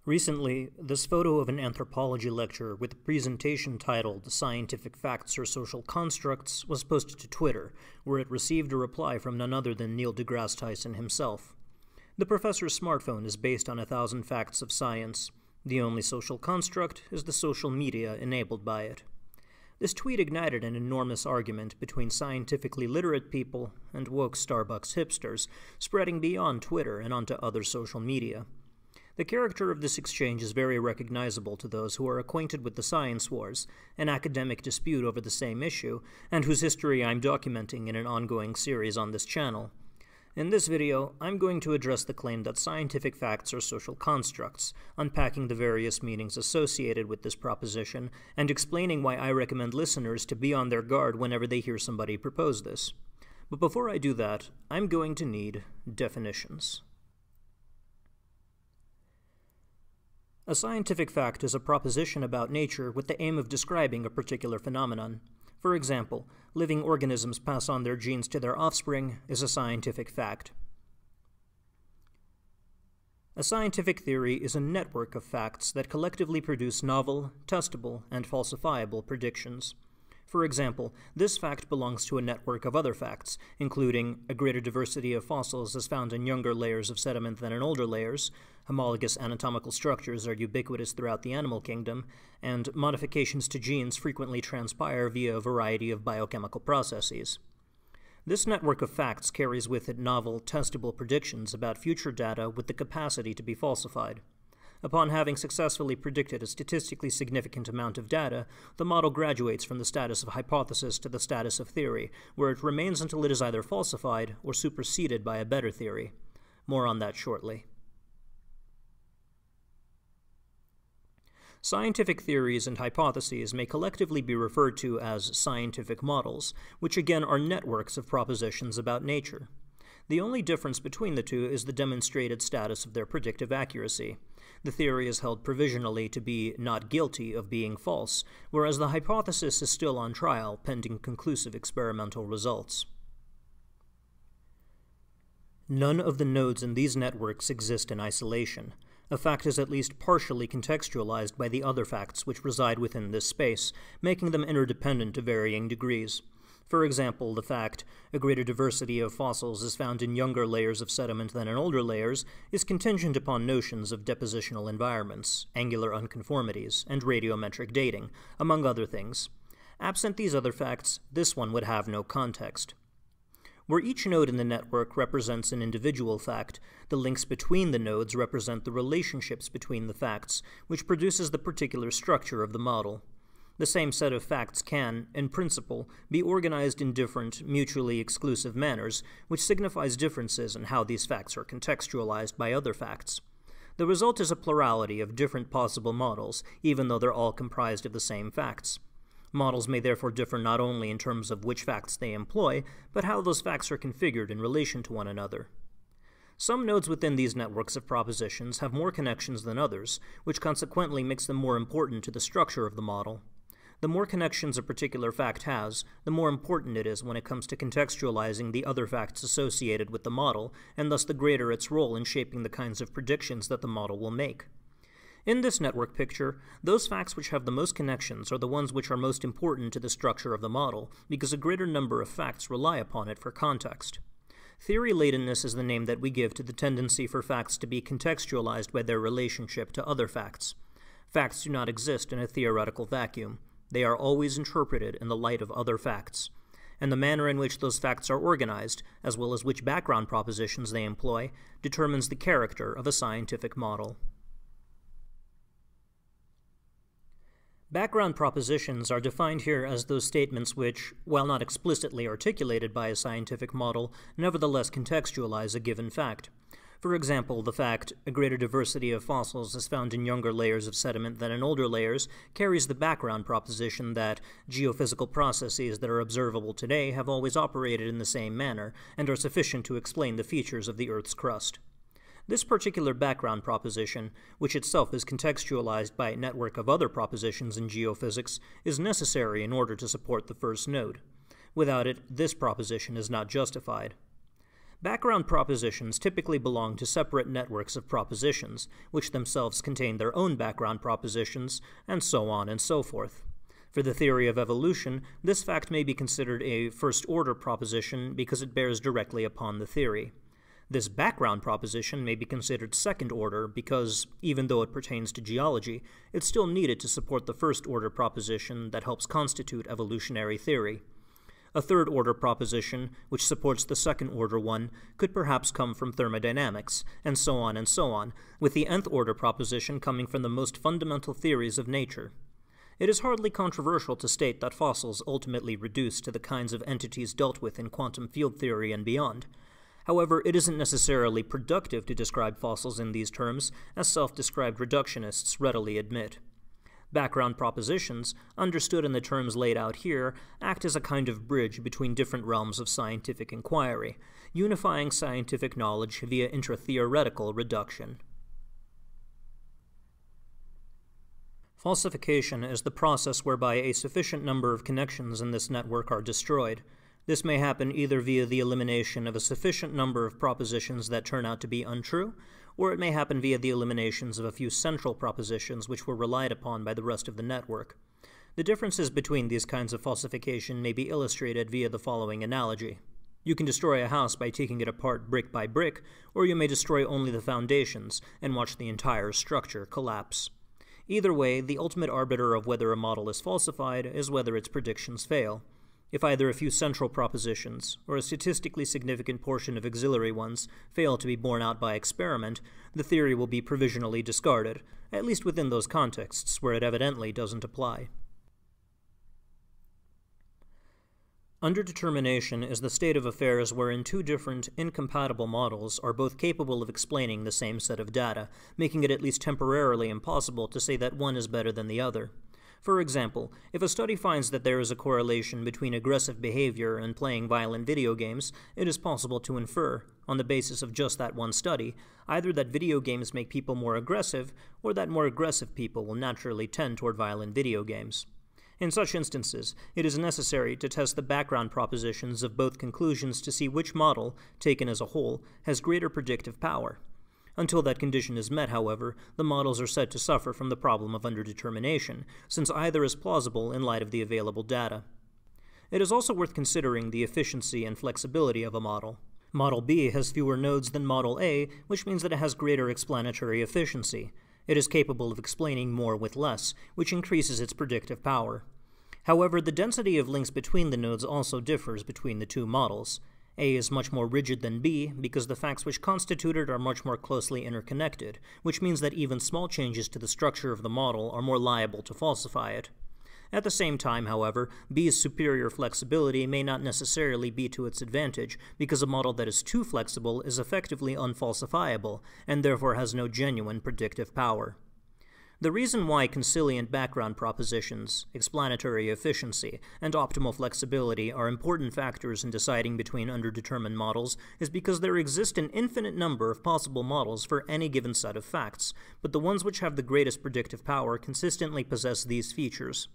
Recently, this photo of an anthropology lecture with a presentation titled "Scientific Facts or Social Constructs" was posted to Twitter, where it received a reply from none other than Neil deGrasse Tyson himself. The professor's smartphone is based on 1,000 facts of science. The only social construct is the social media enabled by it. This tweet ignited an enormous argument between scientifically literate people and woke Starbucks hipsters, spreading beyond Twitter and onto other social media. The character of this exchange is very recognizable to those who are acquainted with the science wars, an academic dispute over the same issue, and whose history I'm documenting in an ongoing series on this channel. In this video, I'm going to address the claim that scientific facts are social constructs, unpacking the various meanings associated with this proposition, and explaining why I recommend listeners to be on their guard whenever they hear somebody propose this. But before I do that, I'm going to need definitions. A scientific fact is a proposition about nature with the aim of describing a particular phenomenon. For example, living organisms pass on their genes to their offspring is a scientific fact. A scientific theory is a network of facts that collectively produce novel, testable, and falsifiable predictions. For example, this fact belongs to a network of other facts, including a greater diversity of fossils is found in younger layers of sediment than in older layers, homologous anatomical structures are ubiquitous throughout the animal kingdom, and modifications to genes frequently transpire via a variety of biochemical processes. This network of facts carries with it novel, testable predictions about future data with the capacity to be falsified. Upon having successfully predicted a statistically significant amount of data, the model graduates from the status of hypothesis to the status of theory, where it remains until it is either falsified or superseded by a better theory. More on that shortly. Scientific theories and hypotheses may collectively be referred to as scientific models, which again are networks of propositions about nature. The only difference between the two is the demonstrated status of their predictive accuracy. The theory is held provisionally to be not guilty of being false, whereas the hypothesis is still on trial pending conclusive experimental results. None of the nodes in these networks exist in isolation. A fact is at least partially contextualized by the other facts which reside within this space, making them interdependent to varying degrees. For example, the fact, a greater diversity of fossils is found in younger layers of sediment than in older layers, is contingent upon notions of depositional environments, angular unconformities, and radiometric dating, among other things. Absent these other facts, this one would have no context. Where each node in the network represents an individual fact, the links between the nodes represent the relationships between the facts, which produces the particular structure of the model. The same set of facts can, in principle, be organized in different, mutually exclusive manners, which signifies differences in how these facts are contextualized by other facts. The result is a plurality of different possible models, even though they're all comprised of the same facts. Models may therefore differ not only in terms of which facts they employ, but how those facts are configured in relation to one another. Some nodes within these networks of propositions have more connections than others, which consequently makes them more important to the structure of the model. The more connections a particular fact has, the more important it is when it comes to contextualizing the other facts associated with the model, and thus the greater its role in shaping the kinds of predictions that the model will make. In this network picture, those facts which have the most connections are the ones which are most important to the structure of the model, because a greater number of facts rely upon it for context. Theory-latedness is the name that we give to the tendency for facts to be contextualized by their relationship to other facts. Facts do not exist in a theoretical vacuum. They are always interpreted in the light of other facts, and the manner in which those facts are organized, as well as which background propositions they employ, determines the character of a scientific model. Background propositions are defined here as those statements which, while not explicitly articulated by a scientific model, nevertheless contextualize a given fact. For example, the fact, a greater diversity of fossils is found in younger layers of sediment than in older layers, carries the background proposition that geophysical processes that are observable today have always operated in the same manner, and are sufficient to explain the features of the Earth's crust. This particular background proposition, which itself is contextualized by a network of other propositions in geophysics, is necessary in order to support the first node. Without it, this proposition is not justified. Background propositions typically belong to separate networks of propositions, which themselves contain their own background propositions, and so on and so forth. For the theory of evolution, this fact may be considered a first-order proposition because it bears directly upon the theory. This background proposition may be considered second-order because, even though it pertains to geology, it's still needed to support the first-order proposition that helps constitute evolutionary theory. A third-order proposition, which supports the second-order one, could perhaps come from thermodynamics, and so on, with the nth-order proposition coming from the most fundamental theories of nature. It is hardly controversial to state that fossils ultimately reduce to the kinds of entities dealt with in quantum field theory and beyond. However, it isn't necessarily productive to describe fossils in these terms, as self-described reductionists readily admit. Background propositions, understood in the terms laid out here, act as a kind of bridge between different realms of scientific inquiry, unifying scientific knowledge via intra-theoretical reduction. Falsification is the process whereby a sufficient number of connections in this network are destroyed. This may happen either via the elimination of a sufficient number of propositions that turn out to be untrue, or it may happen via the eliminations of a few central propositions which were relied upon by the rest of the network. The differences between these kinds of falsification may be illustrated via the following analogy. You can destroy a house by taking it apart brick by brick, or you may destroy only the foundations and watch the entire structure collapse. Either way, the ultimate arbiter of whether a model is falsified is whether its predictions fail. If either a few central propositions, or a statistically significant portion of auxiliary ones, fail to be borne out by experiment, the theory will be provisionally discarded, at least within those contexts where it evidently doesn't apply. Underdetermination is the state of affairs wherein two different, incompatible models are both capable of explaining the same set of data, making it at least temporarily impossible to say that one is better than the other. For example, if a study finds that there is a correlation between aggressive behavior and playing violent video games, it is possible to infer, on the basis of just that one study, either that video games make people more aggressive, or that more aggressive people will naturally tend toward violent video games. In such instances, it is necessary to test the background propositions of both conclusions to see which model, taken as a whole, has greater predictive power. Until that condition is met, however, the models are said to suffer from the problem of underdetermination, since either is plausible in light of the available data. It is also worth considering the efficiency and flexibility of a model. Model B has fewer nodes than Model A, which means that it has greater explanatory efficiency. It is capable of explaining more with less, which increases its predictive power. However, the density of links between the nodes also differs between the two models. A is much more rigid than B because the facts which constitute it are much more closely interconnected, which means that even small changes to the structure of the model are more liable to falsify it. At the same time, however, B's superior flexibility may not necessarily be to its advantage, because a model that is too flexible is effectively unfalsifiable, and therefore has no genuine predictive power. The reason why conciliant background propositions, explanatory efficiency, and optimal flexibility are important factors in deciding between underdetermined models is because there exist an infinite number of possible models for any given set of facts, but the ones which have the greatest predictive power consistently possess these features.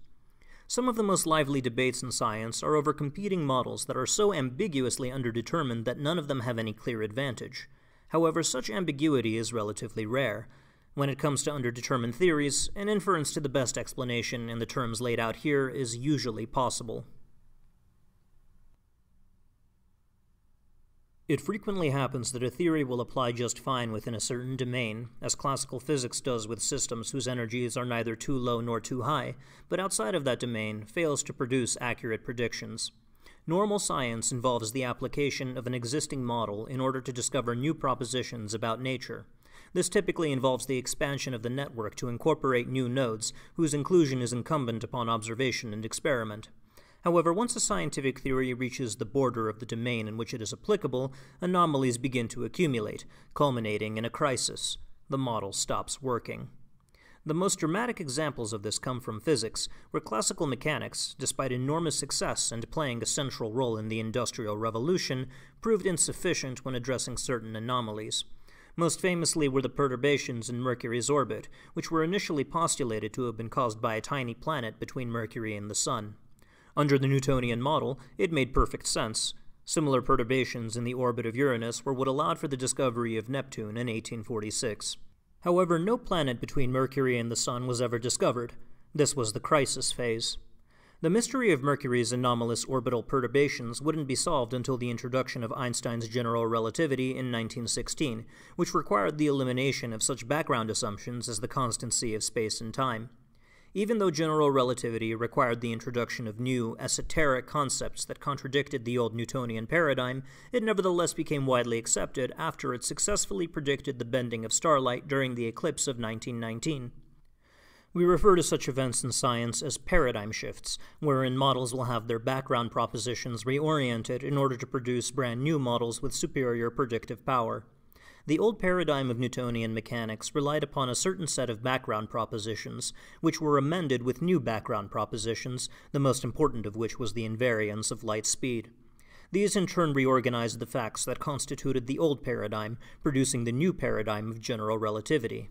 Some of the most lively debates in science are over competing models that are so ambiguously underdetermined that none of them have any clear advantage. However, such ambiguity is relatively rare. When it comes to underdetermined theories, an inference to the best explanation in the terms laid out here is usually possible. It frequently happens that a theory will apply just fine within a certain domain, as classical physics does with systems whose energies are neither too low nor too high, but outside of that domain fails to produce accurate predictions. Normal science involves the application of an existing model in order to discover new propositions about nature. This typically involves the expansion of the network to incorporate new nodes, whose inclusion is incumbent upon observation and experiment. However, once a scientific theory reaches the border of the domain in which it is applicable, anomalies begin to accumulate, culminating in a crisis. The model stops working. The most dramatic examples of this come from physics, where classical mechanics, despite enormous success and playing a central role in the Industrial Revolution, proved insufficient when addressing certain anomalies. Most famously were the perturbations in Mercury's orbit, which were initially postulated to have been caused by a tiny planet between Mercury and the Sun. Under the Newtonian model, it made perfect sense. Similar perturbations in the orbit of Uranus were what allowed for the discovery of Neptune in 1846. However, no planet between Mercury and the Sun was ever discovered. This was the crisis phase. The mystery of Mercury's anomalous orbital perturbations wouldn't be solved until the introduction of Einstein's general relativity in 1916, which required the elimination of such background assumptions as the constancy of space and time. Even though general relativity required the introduction of new, esoteric concepts that contradicted the old Newtonian paradigm, it nevertheless became widely accepted after it successfully predicted the bending of starlight during the eclipse of 1919. We refer to such events in science as paradigm shifts, wherein models will have their background propositions reoriented in order to produce brand new models with superior predictive power. The old paradigm of Newtonian mechanics relied upon a certain set of background propositions, which were amended with new background propositions, the most important of which was the invariance of light speed. These in turn reorganized the facts that constituted the old paradigm, producing the new paradigm of general relativity.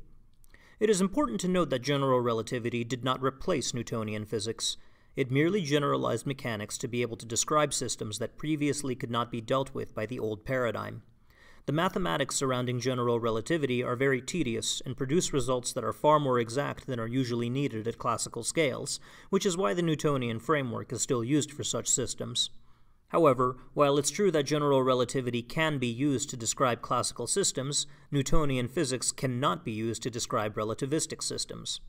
It is important to note that general relativity did not replace Newtonian physics. It merely generalized mechanics to be able to describe systems that previously could not be dealt with by the old paradigm. The mathematics surrounding general relativity are very tedious and produce results that are far more exact than are usually needed at classical scales, which is why the Newtonian framework is still used for such systems. However, while it's true that general relativity can be used to describe classical systems, Newtonian physics cannot be used to describe relativistic systems.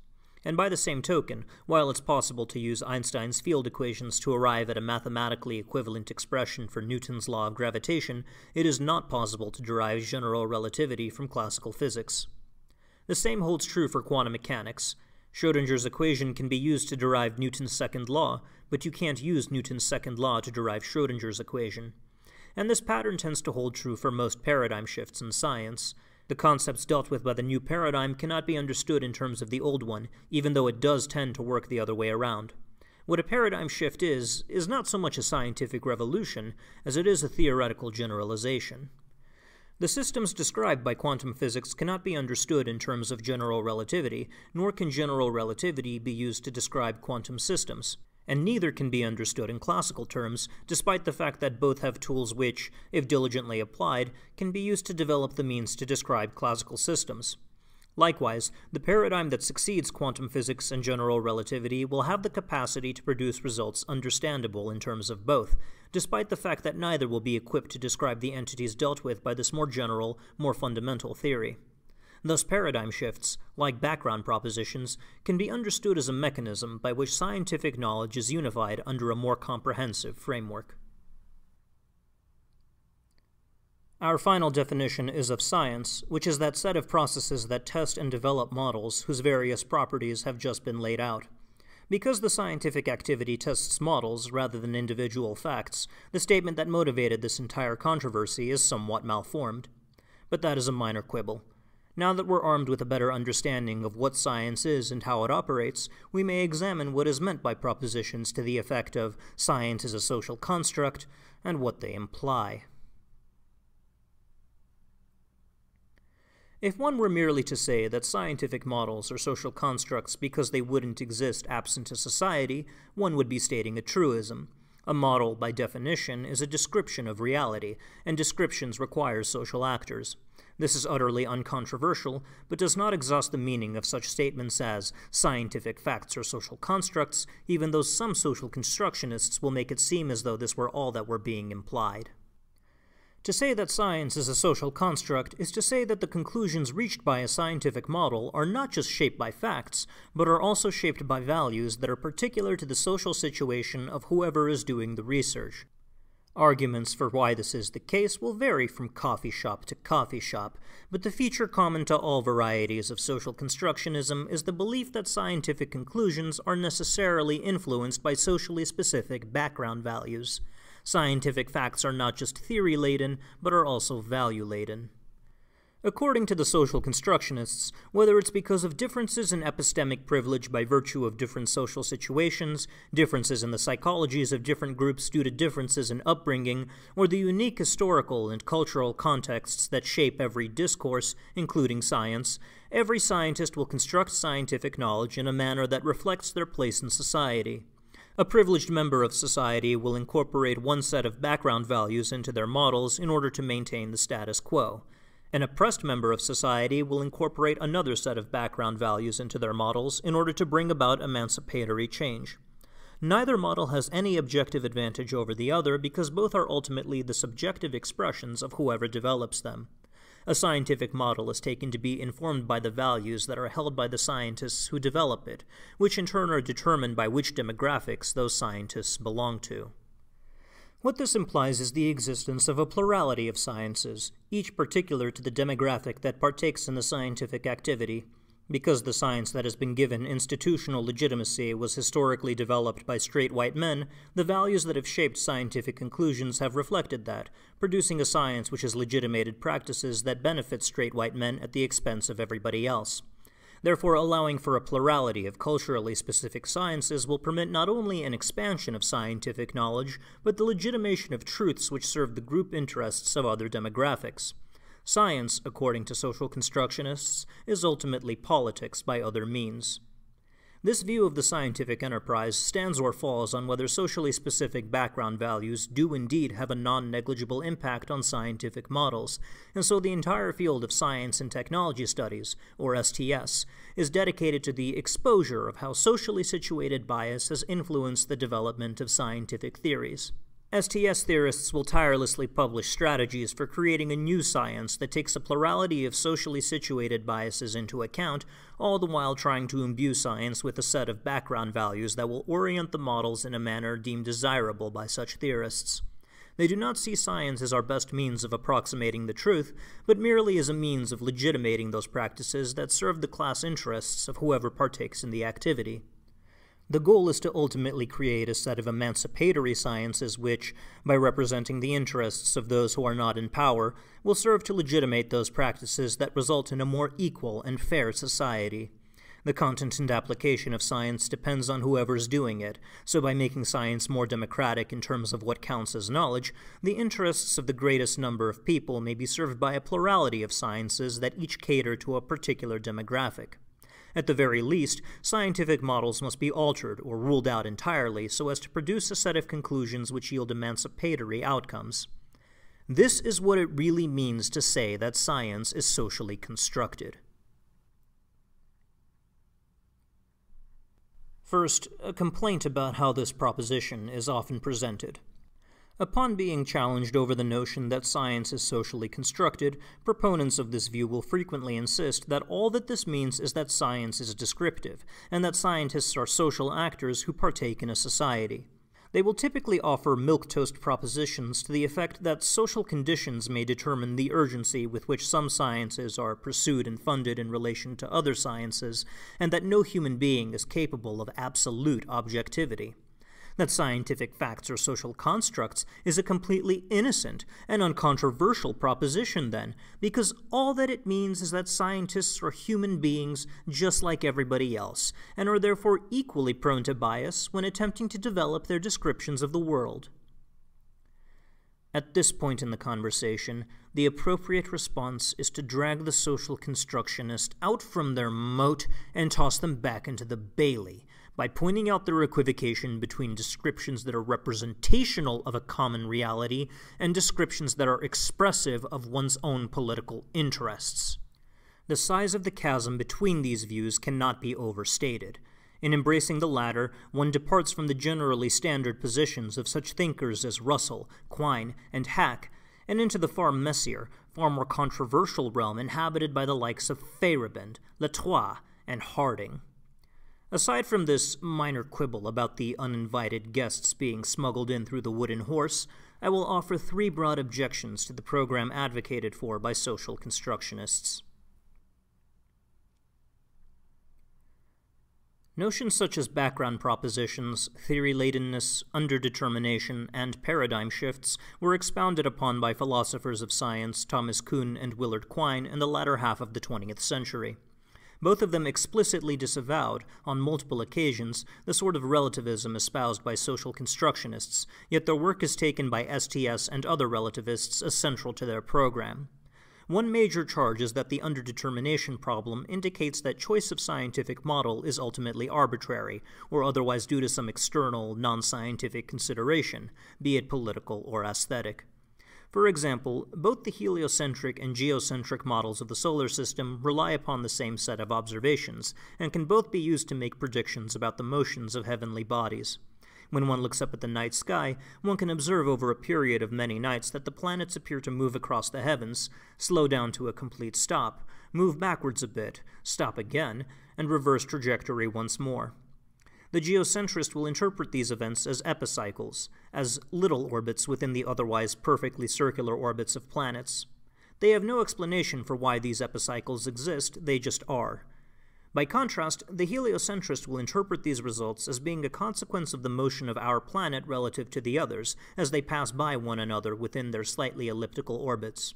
And by the same token, while it's possible to use Einstein's field equations to arrive at a mathematically equivalent expression for Newton's law of gravitation, it is not possible to derive general relativity from classical physics. The same holds true for quantum mechanics. Schrödinger's equation can be used to derive Newton's second law, but you can't use Newton's second law to derive Schrödinger's equation. And this pattern tends to hold true for most paradigm shifts in science. The concepts dealt with by the new paradigm cannot be understood in terms of the old one, even though it does tend to work the other way around. What a paradigm shift is not so much a scientific revolution as it is a theoretical generalization. The systems described by quantum physics cannot be understood in terms of general relativity, nor can general relativity be used to describe quantum systems, and neither can be understood in classical terms, despite the fact that both have tools which, if diligently applied, can be used to develop the means to describe classical systems. Likewise, the paradigm that succeeds quantum physics and general relativity will have the capacity to produce results understandable in terms of both, despite the fact that neither will be equipped to describe the entities dealt with by this more general, more fundamental theory. Thus, paradigm shifts, like background propositions, can be understood as a mechanism by which scientific knowledge is unified under a more comprehensive framework. Our final definition is of science, which is that set of processes that test and develop models whose various properties have just been laid out. Because the scientific activity tests models rather than individual facts, the statement that motivated this entire controversy is somewhat malformed. But that is a minor quibble. Now that we're armed with a better understanding of what science is and how it operates, we may examine what is meant by propositions to the effect of science is a social construct and what they imply. If one were merely to say that scientific models are social constructs because they wouldn't exist absent a society, one would be stating a truism. A model, by definition, is a description of reality, and descriptions require social actors. This is utterly uncontroversial, but does not exhaust the meaning of such statements as scientific facts are social constructs, even though some social constructionists will make it seem as though this were all that were being implied. To say that science is a social construct is to say that the conclusions reached by a scientific model are not just shaped by facts, but are also shaped by values that are particular to the social situation of whoever is doing the research. Arguments for why this is the case will vary from coffee shop to coffee shop, but the feature common to all varieties of social constructionism is the belief that scientific conclusions are necessarily influenced by socially specific background values. Scientific facts are not just theory-laden, but are also value-laden. According to the social constructionists, whether it's because of differences in epistemic privilege by virtue of different social situations, differences in the psychologies of different groups due to differences in upbringing, or the unique historical and cultural contexts that shape every discourse, including science, every scientist will construct scientific knowledge in a manner that reflects their place in society. A privileged member of society will incorporate one set of background values into their models in order to maintain the status quo. An oppressed member of society will incorporate another set of background values into their models in order to bring about emancipatory change. Neither model has any objective advantage over the other because both are ultimately the subjective expressions of whoever develops them. A scientific model is taken to be informed by the values that are held by the scientists who develop it, which in turn are determined by which demographics those scientists belong to. What this implies is the existence of a plurality of sciences, each particular to the demographic that partakes in the scientific activity. Because the science that has been given institutional legitimacy was historically developed by straight white men, the values that have shaped scientific conclusions have reflected that, producing a science which has legitimated practices that benefit straight white men at the expense of everybody else. Therefore, allowing for a plurality of culturally specific sciences will permit not only an expansion of scientific knowledge, but the legitimation of truths which serve the group interests of other demographics. Science, according to social constructionists, is ultimately politics by other means. This view of the scientific enterprise stands or falls on whether socially specific background values do indeed have a non-negligible impact on scientific models, and so the entire field of science and technology studies, or STS, is dedicated to the exposure of how socially situated bias has influenced the development of scientific theories. STS theorists will tirelessly publish strategies for creating a new science that takes a plurality of socially situated biases into account, all the while trying to imbue science with a set of background values that will orient the models in a manner deemed desirable by such theorists. They do not see science as our best means of approximating the truth, but merely as a means of legitimating those practices that serve the class interests of whoever partakes in the activity. The goal is to ultimately create a set of emancipatory sciences which, by representing the interests of those who are not in power, will serve to legitimate those practices that result in a more equal and fair society. The content and application of science depends on whoever's doing it, so by making science more democratic in terms of what counts as knowledge, the interests of the greatest number of people may be served by a plurality of sciences that each cater to a particular demographic. At the very least, scientific models must be altered or ruled out entirely so as to produce a set of conclusions which yield emancipatory outcomes. This is what it really means to say that science is socially constructed. First, a complaint about how this proposition is often presented. Upon being challenged over the notion that science is socially constructed, proponents of this view will frequently insist that all that this means is that science is descriptive, and that scientists are social actors who partake in a society. They will typically offer milquetoast propositions to the effect that social conditions may determine the urgency with which some sciences are pursued and funded in relation to other sciences, and that no human being is capable of absolute objectivity. That scientific facts are social constructs is a completely innocent and uncontroversial proposition then, because all that it means is that scientists are human beings just like everybody else, and are therefore equally prone to bias when attempting to develop their descriptions of the world. At this point in the conversation, the appropriate response is to drag the social constructionist out from their moat and toss them back into the bailey, by pointing out their equivocation between descriptions that are representational of a common reality and descriptions that are expressive of one's own political interests. The size of the chasm between these views cannot be overstated. In embracing the latter, one departs from the generally standard positions of such thinkers as Russell, Quine, and Hack, and into the far messier, far more controversial realm inhabited by the likes of Feyerabend, Latour, and Harding. Aside from this minor quibble about the uninvited guests being smuggled in through the wooden horse, I will offer three broad objections to the program advocated for by social constructionists. Notions such as background propositions, theory-ladenness, underdetermination, and paradigm shifts were expounded upon by philosophers of science Thomas Kuhn and Willard Quine in the latter half of the 20th century. Both of them explicitly disavowed, on multiple occasions, the sort of relativism espoused by social constructionists, yet their work is taken by STS and other relativists as central to their program. One major charge is that the underdetermination problem indicates that choice of scientific model is ultimately arbitrary, or otherwise due to some external, non-scientific consideration, be it political or aesthetic. For example, both the heliocentric and geocentric models of the solar system rely upon the same set of observations, and can both be used to make predictions about the motions of heavenly bodies. When one looks up at the night sky, one can observe over a period of many nights that the planets appear to move across the heavens, slow down to a complete stop, move backwards a bit, stop again, and reverse trajectory once more. The geocentrist will interpret these events as epicycles, as little orbits within the otherwise perfectly circular orbits of planets. They have no explanation for why these epicycles exist, they just are. By contrast, the heliocentrist will interpret these results as being a consequence of the motion of our planet relative to the others, as they pass by one another within their slightly elliptical orbits.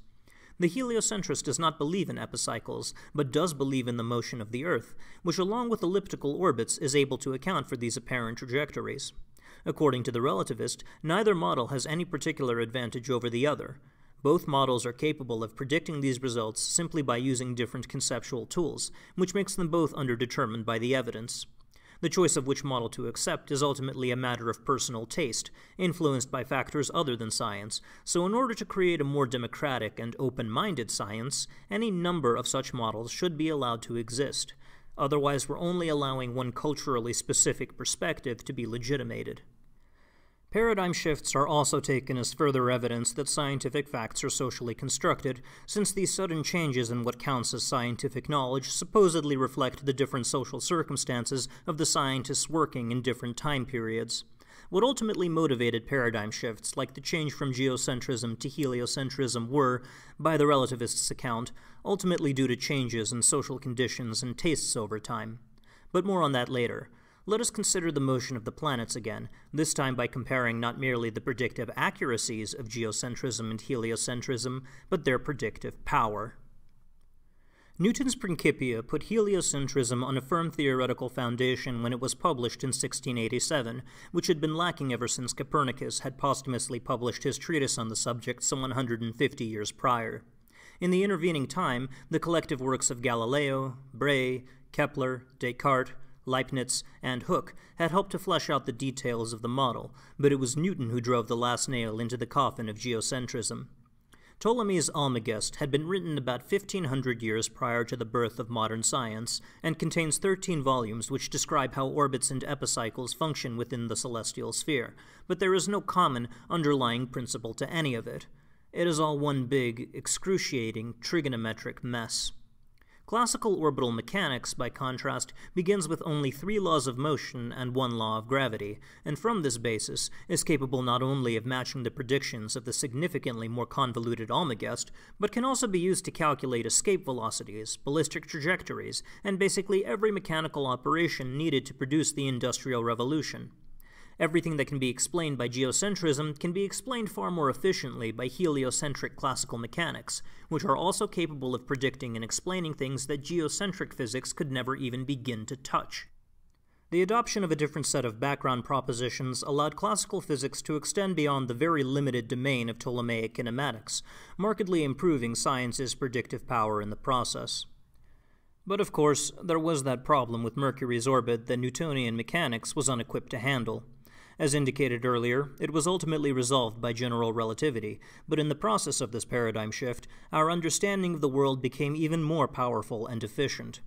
The heliocentrist does not believe in epicycles, but does believe in the motion of the Earth, which along with elliptical orbits is able to account for these apparent trajectories. According to the relativist, neither model has any particular advantage over the other. Both models are capable of predicting these results simply by using different conceptual tools, which makes them both underdetermined by the evidence. The choice of which model to accept is ultimately a matter of personal taste, influenced by factors other than science, so in order to create a more democratic and open-minded science, any number of such models should be allowed to exist. Otherwise, we're only allowing one culturally specific perspective to be legitimated. Paradigm shifts are also taken as further evidence that scientific facts are socially constructed, since these sudden changes in what counts as scientific knowledge supposedly reflect the different social circumstances of the scientists working in different time periods. What ultimately motivated paradigm shifts, like the change from geocentrism to heliocentrism, were, by the relativists' account, ultimately due to changes in social conditions and tastes over time. But more on that later. Let us consider the motion of the planets again, this time by comparing not merely the predictive accuracies of geocentrism and heliocentrism, but their predictive power. Newton's Principia put heliocentrism on a firm theoretical foundation when it was published in 1687, which had been lacking ever since Copernicus had posthumously published his treatise on the subject some 150 years prior. In the intervening time, the collective works of Galileo, Bray, Kepler, Descartes, Leibniz, and Hooke had helped to flesh out the details of the model, but it was Newton who drove the last nail into the coffin of geocentrism. Ptolemy's Almagest had been written about 1500 years prior to the birth of modern science, and contains 13 volumes which describe how orbits and epicycles function within the celestial sphere, but there is no common, underlying principle to any of it. It is all one big, excruciating, trigonometric mess. Classical orbital mechanics, by contrast, begins with only 3 laws of motion and 1 law of gravity, and from this basis is capable not only of matching the predictions of the significantly more convoluted Almagest, but can also be used to calculate escape velocities, ballistic trajectories, and basically every mechanical operation needed to produce the Industrial Revolution. Everything that can be explained by geocentrism can be explained far more efficiently by heliocentric classical mechanics, which are also capable of predicting and explaining things that geocentric physics could never even begin to touch. The adoption of a different set of background propositions allowed classical physics to extend beyond the very limited domain of Ptolemaic kinematics, markedly improving science's predictive power in the process. But of course, there was that problem with Mercury's orbit that Newtonian mechanics was unequipped to handle. As indicated earlier, it was ultimately resolved by general relativity, but in the process of this paradigm shift, our understanding of the world became even more powerful and efficient.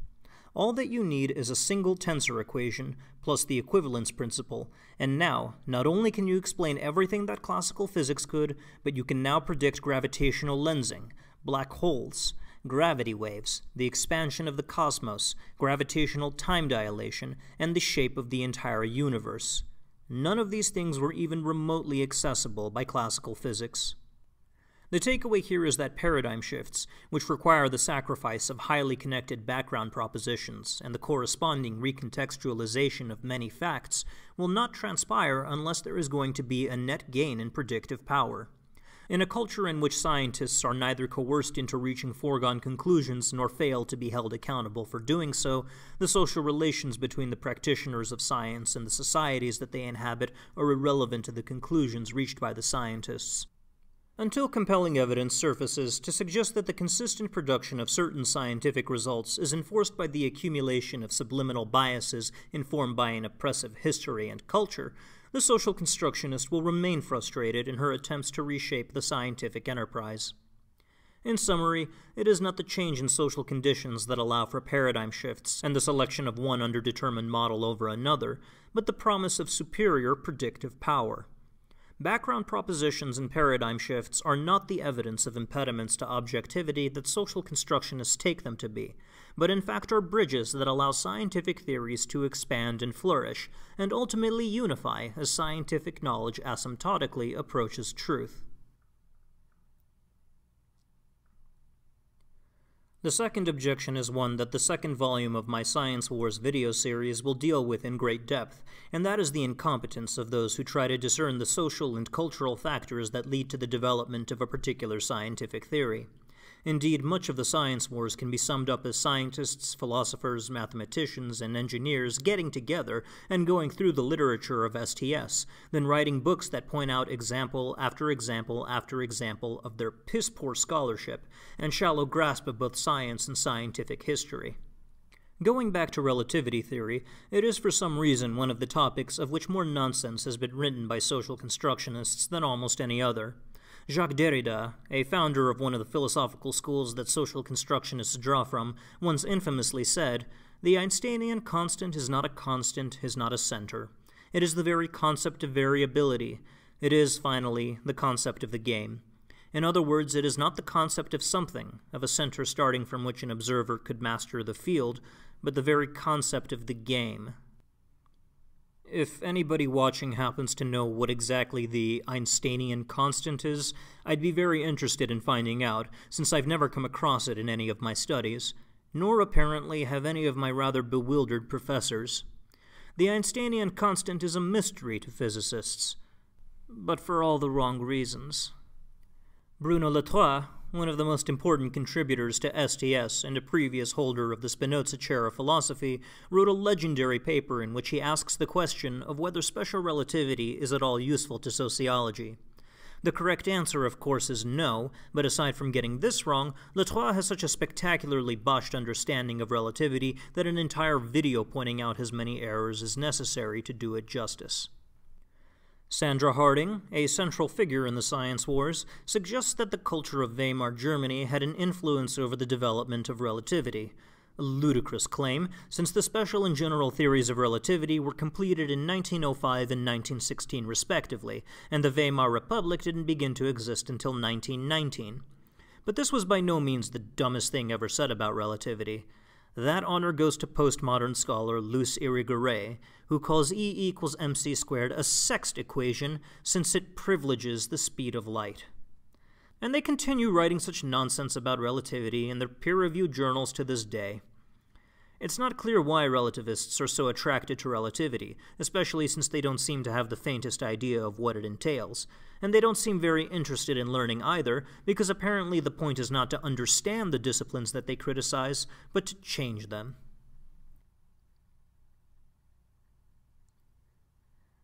All that you need is a single tensor equation, plus the equivalence principle, and now, not only can you explain everything that classical physics could, but you can now predict gravitational lensing, black holes, gravity waves, the expansion of the cosmos, gravitational time dilation, and the shape of the entire universe. None of these things were even remotely accessible by classical physics. The takeaway here is that paradigm shifts, which require the sacrifice of highly connected background propositions and the corresponding recontextualization of many facts, will not transpire unless there is going to be a net gain in predictive power. In a culture in which scientists are neither coerced into reaching foregone conclusions nor fail to be held accountable for doing so, the social relations between the practitioners of science and the societies that they inhabit are irrelevant to the conclusions reached by the scientists. Until compelling evidence surfaces to suggest that the consistent production of certain scientific results is enforced by the accumulation of subliminal biases informed by an oppressive history and culture, the social constructionist will remain frustrated in her attempts to reshape the scientific enterprise. In summary, it is not the change in social conditions that allow for paradigm shifts and the selection of one underdetermined model over another, but the promise of superior predictive power. Background propositions and paradigm shifts are not the evidence of impediments to objectivity that social constructionists take them to be, but in fact are bridges that allow scientific theories to expand and flourish, and ultimately unify as scientific knowledge asymptotically approaches truth. The second objection is one that the second volume of my Science Wars video series will deal with in great depth, and that is the incompetence of those who try to discern the social and cultural factors that lead to the development of a particular scientific theory. Indeed, much of the Science Wars can be summed up as scientists, philosophers, mathematicians, and engineers getting together and going through the literature of STS, then writing books that point out example after example after example of their piss-poor scholarship and shallow grasp of both science and scientific history. Going back to relativity theory, it is for some reason one of the topics of which more nonsense has been written by social constructionists than almost any other. Jacques Derrida, a founder of one of the philosophical schools that social constructionists draw from, once infamously said, "The Einsteinian constant is not a center. It is the very concept of variability. It is, finally, the concept of the game. In other words, it is not the concept of something, of a center starting from which an observer could master the field, but the very concept of the game." If anybody watching happens to know what exactly the Einsteinian constant is, I'd be very interested in finding out, since I've never come across it in any of my studies, nor apparently have any of my rather bewildered professors. The Einsteinian constant is a mystery to physicists, but for all the wrong reasons. Bruno Latour, one of the most important contributors to STS and a previous holder of the Spinoza Chair of Philosophy, wrote a legendary paper in which he asks the question of whether special relativity is at all useful to sociology. The correct answer, of course, is no, but aside from getting this wrong, Latour has such a spectacularly botched understanding of relativity that an entire video pointing out his many errors is necessary to do it justice. Sandra Harding, a central figure in the Science Wars, suggests that the culture of Weimar Germany had an influence over the development of relativity. A ludicrous claim, since the special and general theories of relativity were completed in 1905 and 1916 respectively, and the Weimar Republic didn't begin to exist until 1919. But this was by no means the dumbest thing ever said about relativity. That honor goes to postmodern scholar Luce Irigaray, who calls E equals mc squared a sexed equation since it privileges the speed of light. And they continue writing such nonsense about relativity in their peer-reviewed journals to this day. It's not clear why relativists are so attracted to relativity, especially since they don't seem to have the faintest idea of what it entails, and they don't seem very interested in learning either, because apparently the point is not to understand the disciplines that they criticize, but to change them.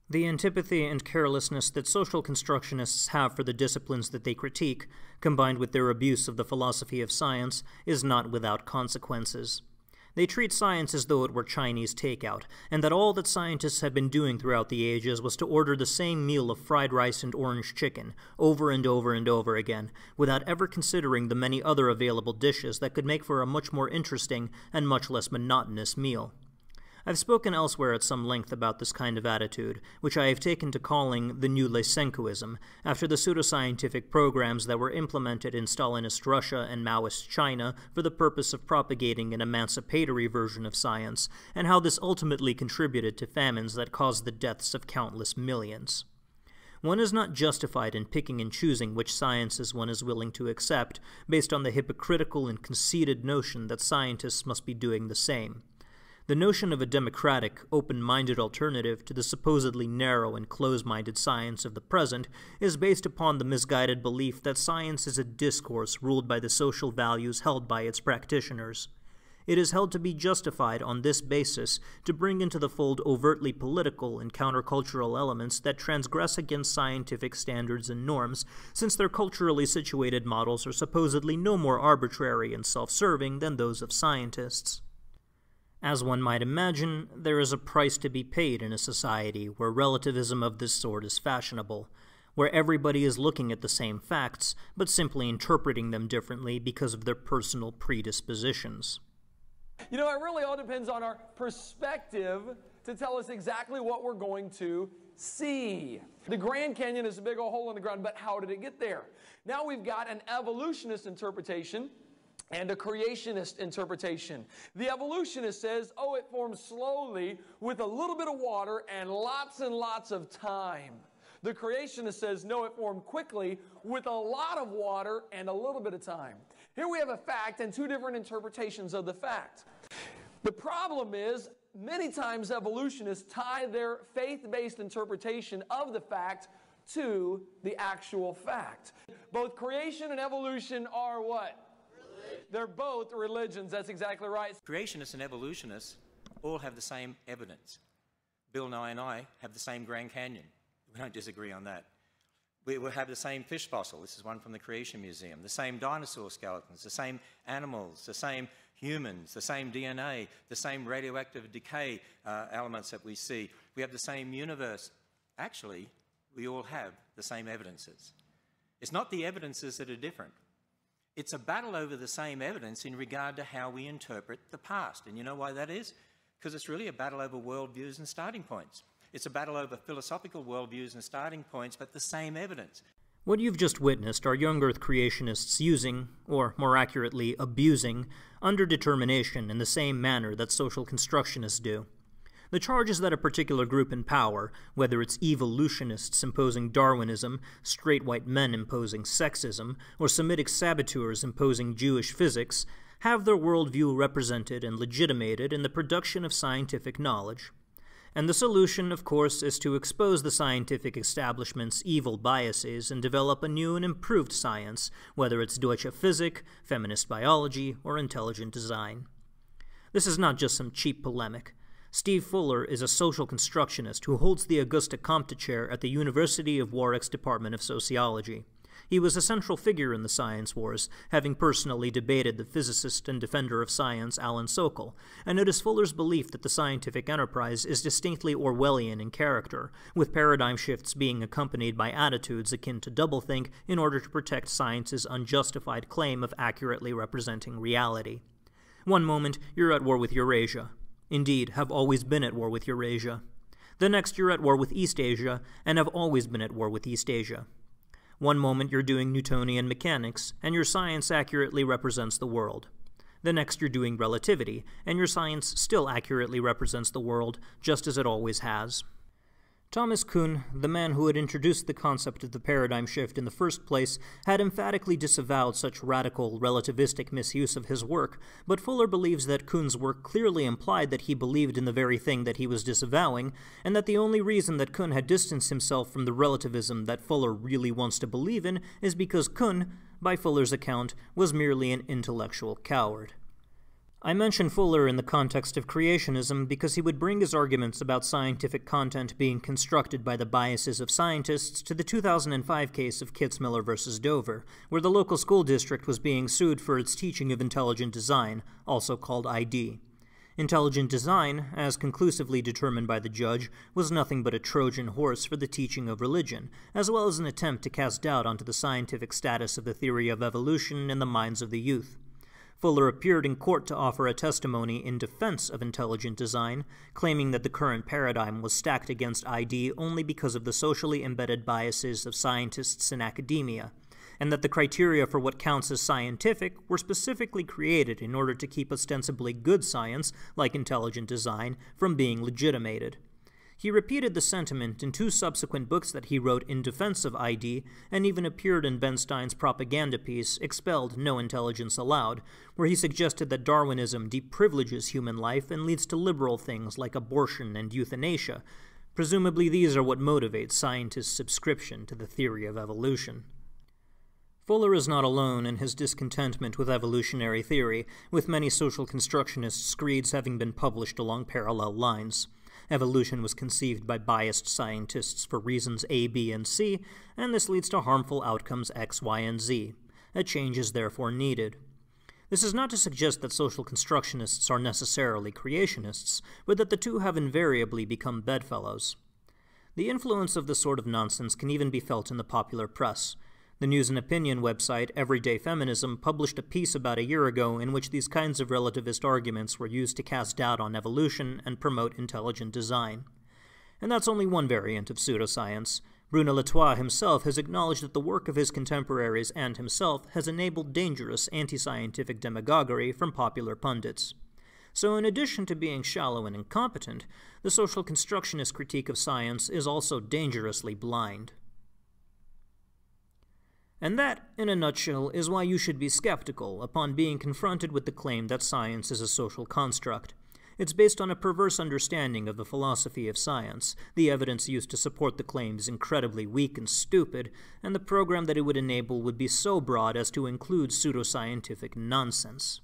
The antipathy and carelessness that social constructionists have for the disciplines that they critique, combined with their abuse of the philosophy of science, is not without consequences. They treat science as though it were Chinese takeout, and that all that scientists have been doing throughout the ages was to order the same meal of fried rice and orange chicken, over and over and over again, without ever considering the many other available dishes that could make for a much more interesting and much less monotonous meal. I've spoken elsewhere at some length about this kind of attitude, which I have taken to calling the new Lysenkoism, after the pseudoscientific programs that were implemented in Stalinist Russia and Maoist China for the purpose of propagating an emancipatory version of science, and how this ultimately contributed to famines that caused the deaths of countless millions. One is not justified in picking and choosing which sciences one is willing to accept, based on the hypocritical and conceited notion that scientists must be doing the same. The notion of a democratic, open-minded alternative to the supposedly narrow and close-minded science of the present is based upon the misguided belief that science is a discourse ruled by the social values held by its practitioners. It is held to be justified on this basis to bring into the fold overtly political and countercultural elements that transgress against scientific standards and norms, since their culturally situated models are supposedly no more arbitrary and self-serving than those of scientists. As one might imagine, there is a price to be paid in a society where relativism of this sort is fashionable, where everybody is looking at the same facts, but simply interpreting them differently because of their personal predispositions. You know, it really all depends on our perspective to tell us exactly what we're going to see. The Grand Canyon is a big old hole in the ground, but how did it get there? Now we've got an evolutionist interpretation and a creationist interpretation. The evolutionist says, oh, it formed slowly with a little bit of water and lots of time. The creationist says, no, it formed quickly with a lot of water and a little bit of time. Here we have a fact and two different interpretations of the fact. The problem is, many times evolutionists tie their faith-based interpretation of the fact to the actual fact. Both creation and evolution are what? Religion. They're both religions. That's exactly right. Creationists and evolutionists all have the same evidence. Bill Nye and I have the same Grand Canyon. We don't disagree on that. We will have the same fish fossil. This is one from the Creation Museum. The same dinosaur skeletons, the same animals, the same humans, the same DNA, the same radioactive decay elements that we see. We have the same universe. Actually, we all have the same evidences. It's not the evidences that are different. It's a battle over the same evidence in regard to how we interpret the past. And you know why that is? Because it's really a battle over worldviews and starting points. It's a battle over philosophical worldviews and starting points, but the same evidence. What you've just witnessed are young Earth creationists using, or more accurately, abusing, underdetermination in the same manner that social constructionists do. The charge is that a particular group in power, whether it's evolutionists imposing Darwinism, straight white men imposing sexism, or Semitic saboteurs imposing Jewish physics, have their worldview represented and legitimated in the production of scientific knowledge. And the solution, of course, is to expose the scientific establishment's evil biases and develop a new and improved science, whether it's Deutsche Physik, feminist biology, or intelligent design. This is not just some cheap polemic. Steve Fuller is a social constructionist who holds the Auguste Comte chair at the University of Warwick's Department of Sociology. He was a central figure in the science wars, having personally debated the physicist and defender of science Alan Sokal, and it is Fuller's belief that the scientific enterprise is distinctly Orwellian in character, with paradigm shifts being accompanied by attitudes akin to doublethink in order to protect science's unjustified claim of accurately representing reality. One moment, you're at war with Eurasia. Indeed, have always been at war with Eurasia. The next, you're at war with East Asia, and have always been at war with East Asia. One moment you're doing Newtonian mechanics, and your science accurately represents the world. The next you're doing relativity, and your science still accurately represents the world, just as it always has. Thomas Kuhn, the man who had introduced the concept of the paradigm shift in the first place, had emphatically disavowed such radical, relativistic misuse of his work, but Fuller believes that Kuhn's work clearly implied that he believed in the very thing that he was disavowing, and that the only reason that Kuhn had distanced himself from the relativism that Fuller really wants to believe in is because Kuhn, by Fuller's account, was merely an intellectual coward. I mention Fuller in the context of creationism because he would bring his arguments about scientific content being constructed by the biases of scientists to the 2005 case of Kitzmiller versus Dover, where the local school district was being sued for its teaching of intelligent design, also called Idei. Intelligent design, as conclusively determined by the judge, was nothing but a Trojan horse for the teaching of religion, as well as an attempt to cast doubt onto the scientific status of the theory of evolution in the minds of the youth. Fuller appeared in court to offer a testimony in defense of intelligent design, claiming that the current paradigm was stacked against Idei only because of the socially embedded biases of scientists in academia, and that the criteria for what counts as scientific were specifically created in order to keep ostensibly good science, like intelligent design, from being legitimated. He repeated the sentiment in two subsequent books that he wrote in defense of Idei, and even appeared in Ben Stein's propaganda piece, Expelled, No Intelligence Allowed, where he suggested that Darwinism deprivileges human life and leads to liberal things like abortion and euthanasia. Presumably these are what motivates scientists' subscription to the theory of evolution. Fuller is not alone in his discontentment with evolutionary theory, with many social constructionists' screeds having been published along parallel lines. Evolution was conceived by biased scientists for reasons A, B, and C, and this leads to harmful outcomes X, Y, and Z. A change is therefore needed. This is not to suggest that social constructionists are necessarily creationists, but that the two have invariably become bedfellows. The influence of this sort of nonsense can even be felt in the popular press. The news and opinion website Everyday Feminism published a piece about a year ago in which these kinds of relativist arguments were used to cast doubt on evolution and promote intelligent design. And that's only one variant of pseudoscience. Bruno Latour himself has acknowledged that the work of his contemporaries and himself has enabled dangerous anti-scientific demagoguery from popular pundits. So in addition to being shallow and incompetent, the social constructionist critique of science is also dangerously blind. And that, in a nutshell, is why you should be skeptical upon being confronted with the claim that science is a social construct. It's based on a perverse understanding of the philosophy of science. The evidence used to support the claim is incredibly weak and stupid, and the program that it would enable would be so broad as to include pseudoscientific nonsense.